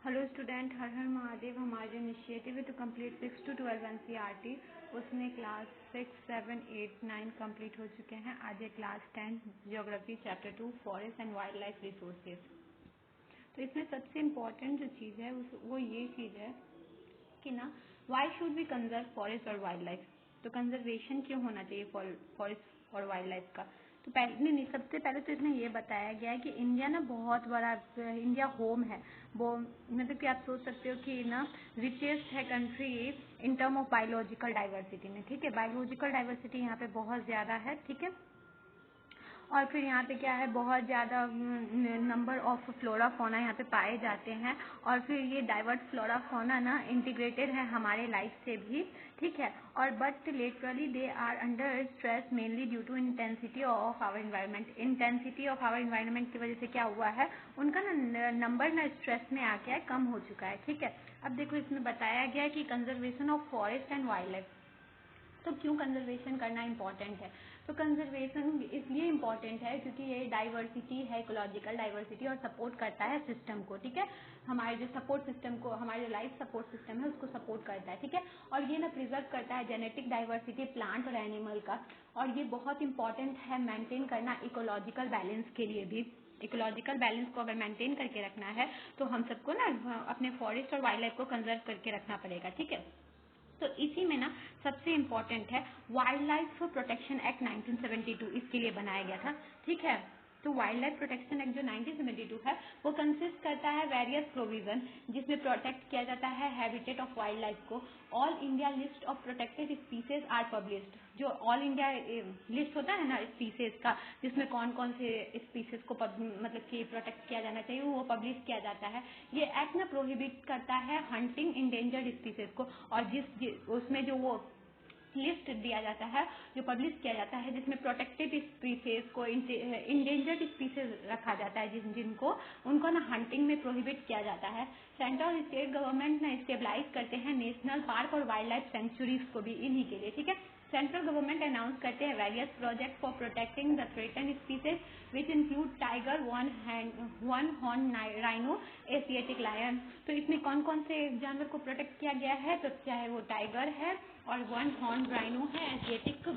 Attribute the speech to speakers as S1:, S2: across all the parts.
S1: Hello student, हर हर महादेव। हमारा जो initiative है टू कंप्लीट 6 to 12 एनसीईआरटी, उसमें क्लास 6, 7, 8, 9 कंप्लीट हो चुके हैं। आज है class 10 geography chapter 2 forest and wild life resources. तो इसमें सबसे इम्पॉर्टेंट जो चीज़ है वो ये चीज़ है कि ना, why should we conserve forest और वाइल्ड लाइफ। तो कंजर्वेशन क्यों होना चाहिए फॉरेस्ट और वाइल्ड लाइफ का। तो पहले नहीं, सबसे पहले तो इसमें ये बताया गया है कि इंडिया ना बहुत बड़ा, इंडिया होम है वो, मतलब कि आप सोच सकते हो कि ना रिचेस्ट है country in term of biological diversity में। ठीक है, बायोलॉजिकल डाइवर्सिटी यहाँ पे बहुत ज़्यादा है। ठीक है, और फिर यहाँ पे क्या है, बहुत ज़्यादा नंबर ऑफ फ्लोरा फोना यहाँ पे पाए जाते हैं। और फिर ये डाइवर्स फ्लोरा फोना ना इंटीग्रेटेड है हमारे लाइफ से भी। ठीक है, और but literally they are under stress mainly due to intensity of our environment. Intensity of our environment की वजह से क्या हुआ है, उनका ना नंबर ना स्ट्रेस में आ गया है, कम हो चुका है। ठीक है, अब देखो इसमें बताया गया है कि conservation of forest and wild life. तो क्यों कंजर्वेशन करना इम्पॉर्टेंट है। तो कंजर्वेशन इसलिए इम्पॉर्टेंट है क्योंकि ये डाइवर्सिटी है, इकोलॉजिकल डाइवर्सिटी, और सपोर्ट करता है सिस्टम को। ठीक है, हमारे जो सपोर्ट सिस्टम को, हमारे जो लाइफ सपोर्ट सिस्टम है उसको सपोर्ट करता है। ठीक है, और ये ना प्रिजर्व करता है जेनेटिक डाइवर्सिटी प्लांट और एनिमल का। और ये बहुत इंपॉर्टेंट है मेंटेन करना इकोलॉजिकल बैलेंस के लिए भी। इकोलॉजिकल बैलेंस को अगर मेंटेन करके रखना है तो हम सबको ना अपने फॉरेस्ट और वाइल्ड लाइफ को कंजर्व करके रखना पड़ेगा। ठीक है, तो इसी में ना सबसे इम्पॉर्टेंट है वाइल्ड लाइफ प्रोटेक्शन एक्ट 1972, इसके लिए बनाया गया था। ठीक है, तो वाइल्ड लाइफ प्रोटेक्शन एक्ट जो 1972 है वो कंसिस्ट करता है वेरियस प्रोविजन, जिसमें प्रोटेक्ट किया जाता है हैबिटेट ऑफ वाइल्ड लाइफ को। All India list of protected species are published. जो ऑल इंडिया लिस्ट होता है ना स्पीसीज का, जिसमें कौन कौन से स्पीसीज को मतलब कि प्रोटेक्ट किया जाना चाहिए, वो पब्लिश किया जाता है। ये एक्ट ना प्रोहिबिट करता है हंटिंग इंडेंजर्ड स्पीसीज को, और उसमें जो वो लिस्ट दिया जाता है, जो पब्लिश किया जाता है, जिसमें प्रोटेक्टेड स्पीसीज को, इंडेंजर्ड स्पीसीज रखा जाता है, जिनको उनको ना हंटिंग में प्रोहिबिट किया जाता है। सेंट्रल और स्टेट गवर्नमेंट ना स्टेबलाइज करते हैं नेशनल पार्क और वाइल्ड लाइफ सेंचुरीज को भी इन्हीं के लिए। ठीक है, सेंट्रल गवर्नमेंट अनाउंस करते हैं various project for protecting the threaten species which include tiger, one horn rhino, Asiatic lion. तो इसमें कौन कौन से जानवर को प्रोटेक्ट किया गया है, तो चाहे वो टाइगर है और वन हॉर्न राइनो है, एशियाटिक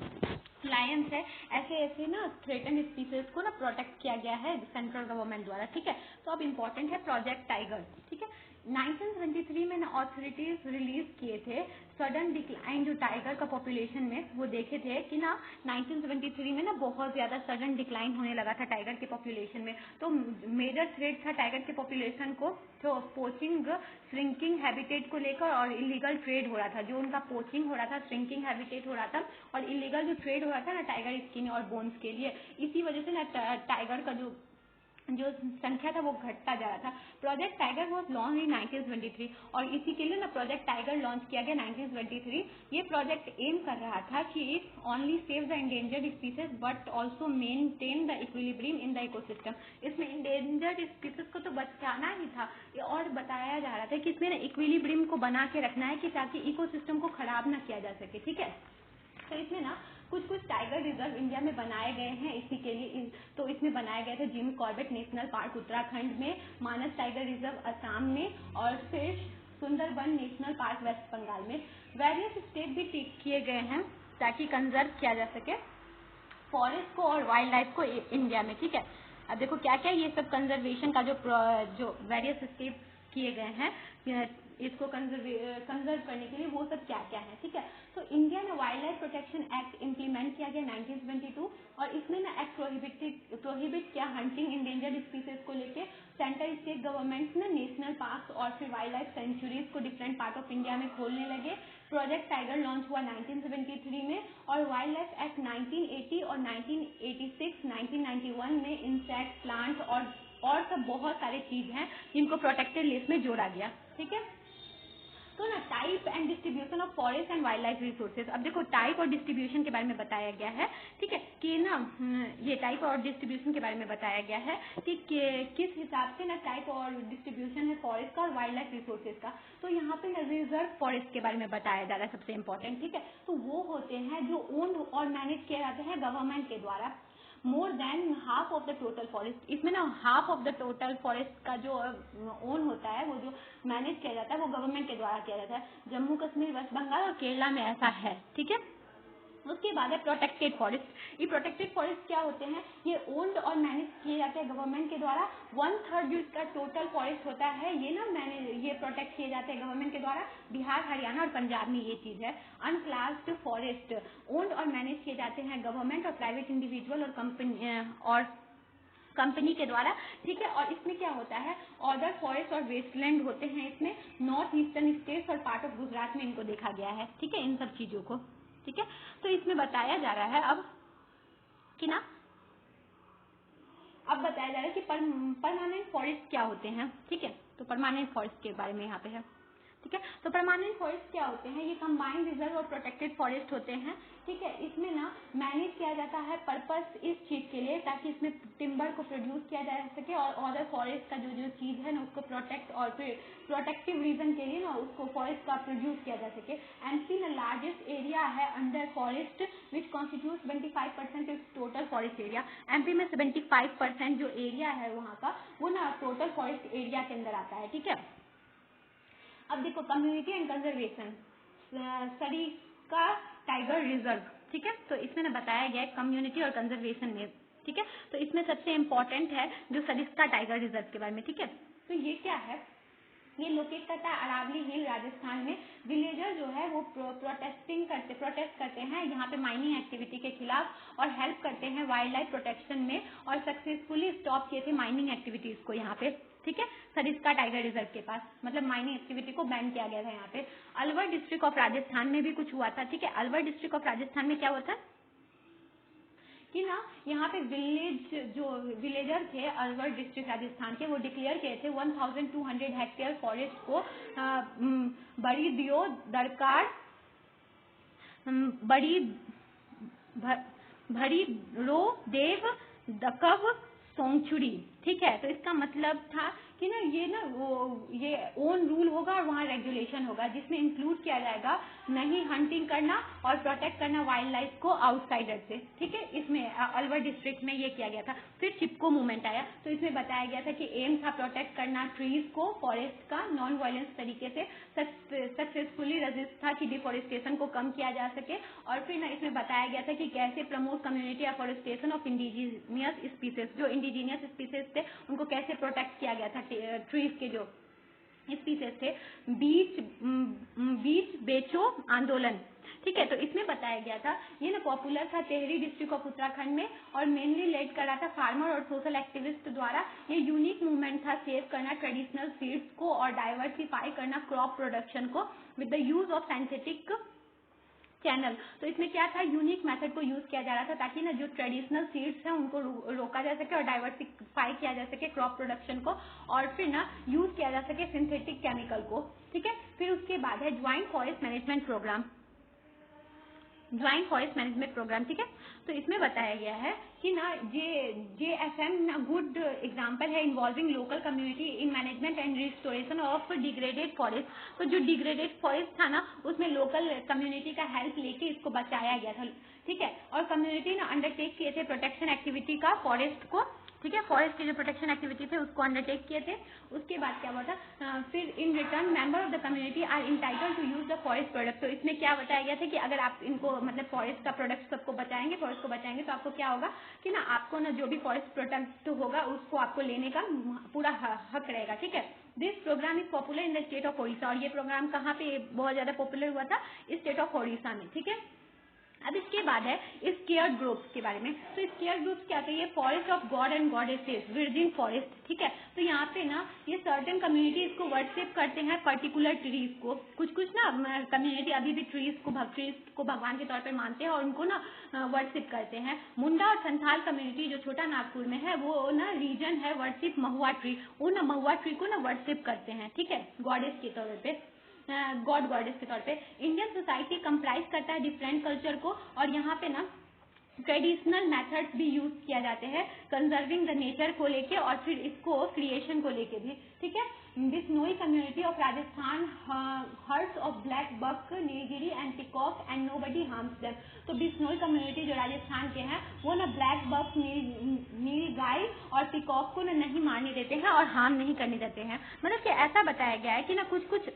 S1: लायंस है, ऐसे ऐसे ना थ्रेटन स्पीसीज को ना प्रोटेक्ट किया गया है सेंट्रल गवर्नमेंट द्वारा। ठीक है, तो अब इम्पोर्टेंट है प्रोजेक्ट टाइगर। ठीक है, 1923 में ना ऑथोरिटीज रिलीज किए थे सडन डिक्लाइन जो टाइगर का पॉपुलेशन में, वो देखे थे कि ना 1973 में ना बहुत ज़्यादा सडन डिक्लाइन होने लगा था टाइगर के पॉपुलेशन में। तो मेजर थ्रेट था टाइगर के पॉपुलेशन को, तो पोचिंग, श्रिंकिंग हैबिटेट को लेकर, और इलीगल ट्रेड हो रहा था। जो उनका पोचिंग हो रहा था, श्रिंकिंग हैबिटेट हो रहा था, और इलीगल जो ट्रेड हो रहा था ना टाइगर स्किन और बोन्स के लिए, इसी वजह से ना टाइगर का जो संख्या था वो घटता जा रहा था। Project tiger was launch in 1923, और इसी के लिए ना प्रोजेक्ट टाइगर लॉन्च किया गया 1923। ये प्रोजेक्ट एम कर रहा था कि only save the endangered species but also maintain the equilibrium in the ecosystem. इसमें इंडेंजर्ड स्पीसीज को तो बचाना ही था, और बताया जा रहा था कि इसमें ना इक्विलिब्रियम को बना के रखना है कि ताकि इकोसिस्टम को खराब ना किया जा सके। ठीक है, तो इसमें ना कुछ टाइगर रिजर्व इंडिया में बनाए गए हैं इसी के लिए। तो इसमें बनाए गए थे Jim Corbett National Park Uttarakhand में, मानस टाइगर रिजर्व असम में, और फिर Sundarban National Park West Bengal में। वेरियस स्टेट भी टिक किए गए हैं ताकि कंजर्व किया जा सके फॉरेस्ट को और वाइल्ड लाइफ को इंडिया में। ठीक है, अब देखो क्या क्या ये सब कंजर्वेशन का जो वेरियस स्टेप किए गए हैं इसको कंजर्व करने के लिए, वो सब क्या क्या है। ठीक है, तो Indian wild life protection act implement किया गया 1972, और इसमें ना एक्ट प्रोहिबिट किया हंटिंग इंडेंजर्ड स्पीसीज को लेके। सेंट्रल स्टेट गवर्नमेंट ने नेशनल पार्क और फिर वाइल्ड लाइफ सेंचुरीज को डिफरेंट पार्ट ऑफ इंडिया में खोलने लगे। प्रोजेक्ट टाइगर लॉन्च हुआ 1973 में, और वाइल्ड लाइफ एक्ट 1980 और 1986, 1991 में इंसेक्ट, प्लांट और सब बहुत सारे चीज हैं जिनको प्रोटेक्टेड लिस्ट में जोड़ा गया। ठीक है, तो ना type and distribution of forest and wild life resources. अब देखो टाइप और डिस्ट्रीब्यूशन के बारे में बताया गया है। ठीक है, कि ना ये टाइप और डिस्ट्रीब्यूशन के बारे में बताया गया है कि किस हिसाब से ना टाइप और डिस्ट्रीब्यूशन है फॉरेस्ट का और वाइल्ड लाइफ रिसोर्सेज का। तो यहाँ पे ना रिजर्व फॉरेस्ट के बारे में बताया जा रहा है सबसे इम्पोर्टेंट। ठीक है, तो वो होते हैं जो ओन्ड और मैनेज किए जाते हैं गवर्नमेंट के द्वारा। More than half of the total forest. इसमें ना half of the total forest का जो ओन होता है, वो जो मैनेज किया जाता है, वो गवर्नमेंट के द्वारा किया जाता है। जम्मू कश्मीर, वेस्ट बंगाल और केरला में ऐसा है, ठीक है। उसके बाद है प्रोटेक्टेड फॉरेस्ट। ये प्रोटेक्टेड फॉरेस्ट क्या होते हैं, ये ओन्ड और मैनेज किए जाते हैं गवर्नमेंट के द्वारा। 1/3 जो इसका टोटल फॉरेस्ट होता है, ये ना ये प्रोटेक्ट किए जाते हैं गवर्नमेंट के द्वारा। बिहार, हरियाणा और पंजाब में ये चीज है। अनक्लास्ड फॉरेस्ट ओन्ड और मैनेज किए जाते हैं गवर्नमेंट और प्राइवेट इंडिविजुअल और कंपनी के द्वारा, ठीक है। और इसमें क्या होता है, अदर फॉरेस्ट और वेस्टलैंड होते हैं इसमें। नॉर्थ ईस्टर्न स्टेट्स और पार्ट ऑफ गुजरात में इनको देखा गया है, ठीक है, इन सब चीजों को, ठीक है। तो इसमें बताया जा रहा है अब कि ना, अब बताया जा रहा है कि परमानेंट फॉरेस्ट क्या होते हैं, ठीक है। तो परमानेंट फॉरेस्ट के बारे में यहाँ पे है, ठीक है। तो परमानेंट फॉरेस्ट क्या होते हैं, ये कंबाइंड रिजर्व और प्रोटेक्टेड फॉरेस्ट होते हैं, ठीक है। इसमें ना मैनेज किया जाता है पर्पस इस चीज के लिए, ताकि इसमें टिम्बर को प्रोड्यूस किया जा सके और अदर फॉरेस्ट का जो चीज है ना, उसको प्रोटेक्ट और प्रोटेक्टिव रीजन के लिए ना उसको फॉरेस्ट का प्रोड्यूस किया जा सके। एमपी ना लार्जेस्ट एरिया है under forest which constitute 75% of total forest area. MP में 75% जो एरिया है वहाँ का, वो ना टोटल फॉरेस्ट एरिया के अंदर आता है, ठीक है। अब देखो, community and conservation, Sariska tiger reserve, ठीक है। तो इसमें ना बताया गया है कम्युनिटी और कंजर्वेशन में, ठीक है। तो इसमें सबसे इम्पोर्टेंट है जो सरिस्का टाइगर रिजर्व के बारे में, ठीक है। तो ये क्या है, ये लोकेट करता है अरावली हिल, राजस्थान में। विलेजर जो है वो प्रोटेस्ट करते हैं यहाँ पे माइनिंग एक्टिविटी के खिलाफ और हेल्प करते हैं वाइल्ड लाइफ प्रोटेक्शन में, और सक्सेसफुली स्टॉप किए थे माइनिंग एक्टिविटीज को यहाँ पे, ठीक है। सरिस्का टाइगर रिजर्व के पास, मतलब माइनिंग एक्टिविटी को बैन किया गया था यहाँ पे। अलवर डिस्ट्रिक्ट ऑफ राजस्थान में भी कुछ हुआ था, ठीक है। अलवर डिस्ट्रिक्ट ऑफ राजस्थान में क्या हुआ था कि ना, यहाँ पे विलेजर थे अलवर डिस्ट्रिक्ट राजस्थान के, वो डिक्लेयर किए थे 1200 हेक्टेयर फॉरेस्ट को बड़ी दियो दरकार, बड़ी भरी रो देव दकव सोंगचुरी, ठीक है। तो इसका मतलब था कि ना ये ओन रूल होगा और वहाँ रेगुलेशन होगा, जिसमें इंक्लूड किया जाएगा नहीं हंटिंग करना और प्रोटेक्ट करना वाइल्ड लाइफ को आउटसाइडर से, ठीक है। इसमें अलवर डिस्ट्रिक्ट में ये किया गया था। फिर चिपको मूवमेंट आया, तो इसमें बताया गया था कि एम था प्रोटेक्ट करना ट्रीज को, फॉरेस्ट का नॉन वायलेंस तरीके से। सक्सेसफुली रजिस्ट था कि डिफोरेस्टेशन को कम किया जा सके। और फिर ना इसमें बताया गया था कि कैसे promote community afforestation of indigenous species, जो इंडिजीनियस स्पीसीज थे उनको कैसे प्रोटेक्ट किया गया था, ट्रीज के जो स्पीसीज थे। बीच बेचो आंदोलन, ठीक है। तो इसमें बताया गया था, ये ना पॉपुलर था टेहरी डिस्ट्रिक्ट ऑफ उत्तराखंड में, और मेनली लेड कर रहा था फार्मर और सोशल एक्टिविस्ट द्वारा। ये यूनिक मूवमेंट था सेव करना ट्रेडिशनल सीड्स को और डाइवर्सिफाई करना क्रॉप प्रोडक्शन को with the use of scientific channel. तो इसमें क्या था, यूनिक मेथड को यूज किया जा रहा था ताकि ना जो ट्रेडिशनल सीड्स हैं उनको रोका जा सके और डाइवर्सिफाई किया जा सके क्रॉप प्रोडक्शन को, और फिर ना यूज किया जा सके सिंथेटिक केमिकल को, ठीक है। फिर उसके बाद है joint forest management programme, joint forest management programme, ठीक है। तो इसमें बताया गया है कि ना JFM ना गुड एग्जांपल है involving local community in management and restoration of degraded forest. तो जो डिग्रेडेड फॉरेस्ट था ना, उसमें लोकल कम्युनिटी का हेल्प लेके इसको बचाया गया था, ठीक है। और कम्युनिटी ना अंडरटेक किए थे प्रोटेक्शन एक्टिविटी का फॉरेस्ट को, ठीक है। फॉरेस्ट के जो प्रोटेक्शन एक्टिविटी थे उसको अंडरटेक किए थे। उसके बाद क्या हुआ था, फिर in return member of the community are entitle to use the forest product. तो इसमें क्या बताया गया था कि अगर आप इनको मतलब फॉरेस्ट का प्रोडक्ट सबको बचाएंगे, फॉरेस्ट को बचाएंगे, तो आपको क्या होगा कि ना आपको ना जो भी फॉरेस्ट प्रोडक्ट होगा उसको आपको लेने का पूरा हक रहेगा, ठीक है। This programme is popular in the state of Odisha, और ये प्रोग्राम कहाँ पे बहुत ज्यादा पॉपुलर हुआ था, इस स्टेट ऑफ ओडिशा में, ठीक है। अब इसके बाद है स्केयर्ड ग्रुप्स के बारे में। तो स्केयर्ड ग्रुप्स क्या है, ये forest of god and goddesses, virgin forest, ठीक है। तो यहाँ पे ना ये सर्टेन कम्युनिटी इसको वर्शिप करते हैं पर्टिकुलर ट्रीज को। कुछ ना कम्युनिटी अभी भी ट्रीज को भगवान के तौर पे मानते हैं और उनको ना वर्शिप करते हैं। मुंडा और संथाल कम्युनिटी जो छोटा नागपुर में है, वो ना रीजन है वर्शिप महुआ ट्री, वो ना महुआ ट्री को ना वर्शिप करते हैं, ठीक है, गॉडेस के तौर पे, गॉडेस के तौर पे। इंडियन सोसाइटी कंप्राइज करता है डिफरेंट कल्चर को, और यहाँ पे ना ट्रेडिशनल मेथड्स भी यूज किया जाते हैं कंजर्विंग द नेचर को लेके और फिर इसको क्रिएशन को लेके भी, ठीक है। दिस नोई community of Rajasthan hurts of black buck, nilgiri and peacock and nobody harms them. तो बिश्नोई कम्युनिटी जो राजस्थान के हैं वो ना ब्लैक बक, नील गाय और पिकॉक को ना नहीं मारने देते हैं और हार्म नहीं करने देते हैं। मतलब कि ऐसा बताया गया है कि ना कुछ कुछ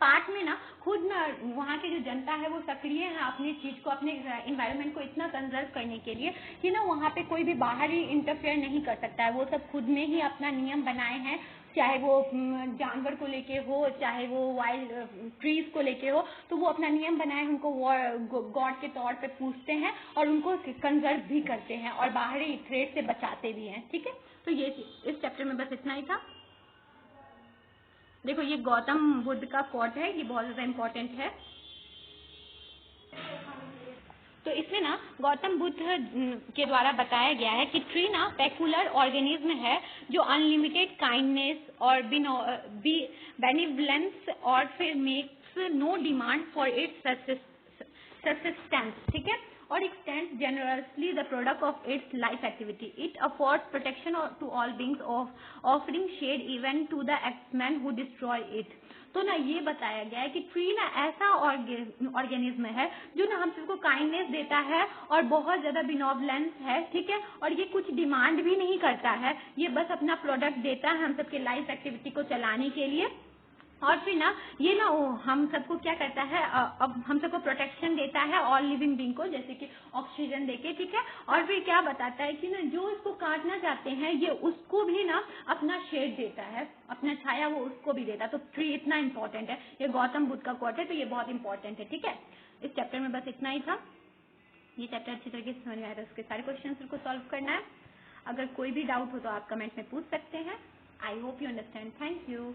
S1: पार्ट में ना खुद ना वहाँ की जो जनता है वो सक्रिय है अपनी चीज को, अपने इन्वायरमेंट को इतना कंजर्व करने के लिए कि ना वहाँ पे कोई भी बाहरी इंटरफेयर नहीं कर सकता है। वो सब खुद में ही अपना नियम बनाए हैं, चाहे वो जानवर को लेके हो, चाहे वो वाइल्ड ट्रीज को लेके हो, तो वो अपना नियम बनाए, उनको गॉड के तौर पे पूछते हैं और उनको कंजर्व भी करते हैं और बाहरी थ्रेट से बचाते भी हैं, ठीक है। तो ये इस चैप्टर में बस इतना ही था। देखो ये गौतम बुद्ध का कोट है, ये बहुत ज्यादा इम्पोर्टेंट है। तो इसमें ना गौतम बुद्ध के द्वारा बताया गया है कि ट्री ना पेकुलर ऑर्गेनिज्म है जो अनलिमिटेड काइंडनेस और बेनिवलेंस और फिर makes no demand for its subsistence, ठीक है, और extends generously the product of its life activity. It affords protection to all beings, offering shade even to the axemen who destroy it. तो ना ये बताया गया है कि ट्री ना ऐसा ऑर्गेनिज्म है जो ना हम सबको काइंडनेस देता है और बहुत ज्यादा बिनोवलेंस है, ठीक है, और ये कुछ डिमांड भी नहीं करता है, ये बस अपना प्रोडक्ट देता है हम सबके लाइफ एक्टिविटी को चलाने के लिए। और फिर ना ये ना हम सबको क्या करता है, अब हम सबको प्रोटेक्शन देता है ऑल लिविंग बीइंग को, जैसे कि ऑक्सीजन देके, ठीक है, और फिर क्या बताता है कि ना जो इसको काटना चाहते हैं ये उसको भी ना अपना शेड देता है, अपना छाया वो उसको भी देता है। तो ट्री इतना इंपॉर्टेंट है, ये गौतम बुद्ध का कोट है, तो ये बहुत इंपॉर्टेंट है, ठीक है। इस चैप्टर में बस इतना ही था। ये चैप्टर अच्छी तरीके से समझ में आया तो उसके सारे क्वेश्चन को सॉल्व करना है। अगर कोई भी डाउट हो तो आप कमेंट में पूछ सकते हैं। I hope you understand. Thank you.